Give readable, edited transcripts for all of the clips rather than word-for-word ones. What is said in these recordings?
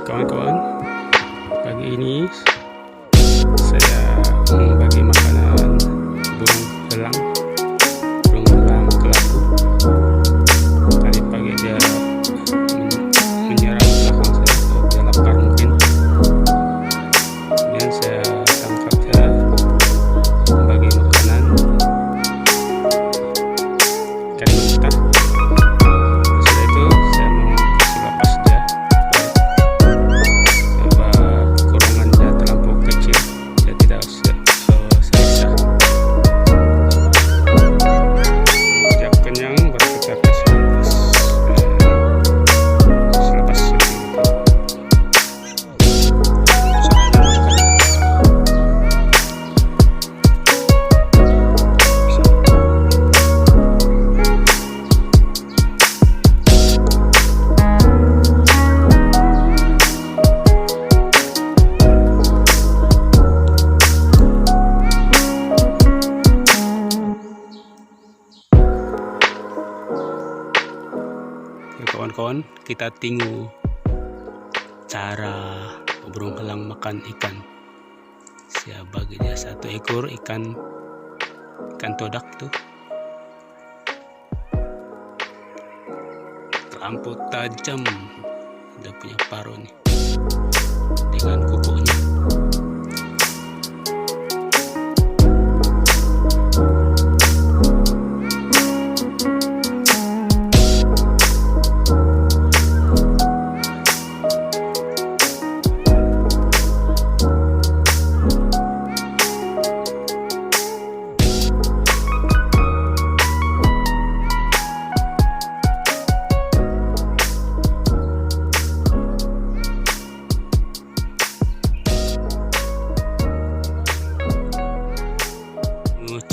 Kawan-kawan, pagi ini saya membagi makanan burung elang kelabu. Tadi pagi dia menyerang belakang saya, dia lapar mungkin. Kemudian saya tangkap dia, membagi makanan ikan mentah. Setelah itu saya mau kasih lepas dia. Kurungan dia terlampau kecil, dia tidak selesa. Dia kenyang, baru kita kasih lepas. Selepas itu kawan-kawan, kita tengok cara burung elang makan ikan. Saya bagi dia satu ekor ikan todak tuh. Terlampau tajam dia punya paruh nih dengan kukunya.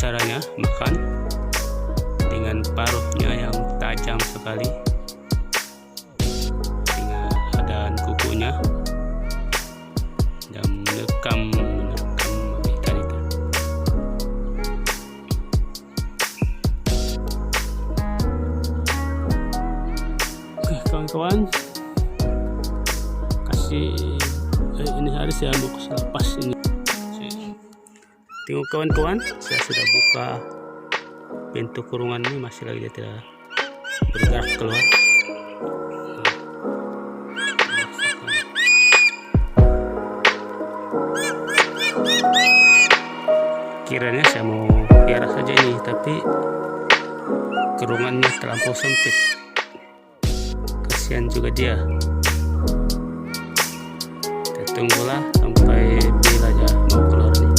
Caranya makan dengan paruhnya yang tajam sekali, dengan adaan kukunya dan merekam ikan itu. Oke kawan-kawan, ini hari saya mau kasih lepas ini. Tengok kawan-kawan, saya sudah buka pintu kurungan ini, masih lagi dia tidak bergerak keluar. Kiranya saya mau piara saja ini, tapi kurungannya terlampau sempit. Kasihan juga dia. Kita tunggulah sampai bila dia mau keluar nih.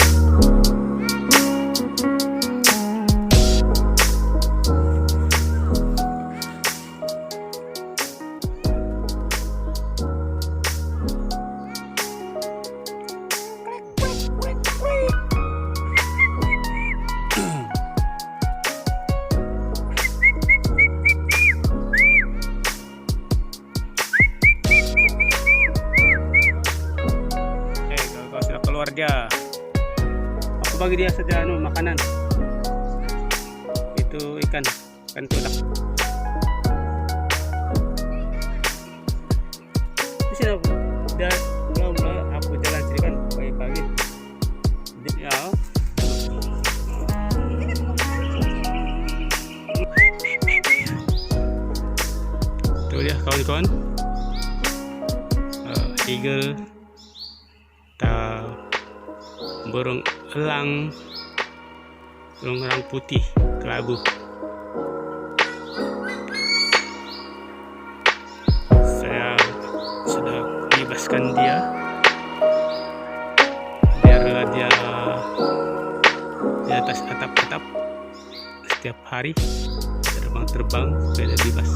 Keluar dia, aku bagi dia saja makanan itu ikan todak. Di sini dia belum aku jalan sini kan pagi-pagi ya. Tuh dia kawan-kawan, eagle burung elang putih kelabu. Saya sudah bebaskan dia biar dia di atas atap-atap setiap hari terbang supaya dia bebas.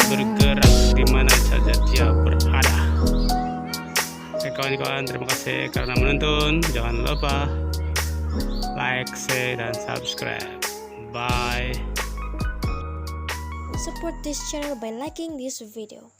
Bergerak di mana saja dia berada. Oke kawan-kawan, terima kasih karena menonton. Jangan lupa like, share, dan subscribe. Bye. Support this channel by liking this video.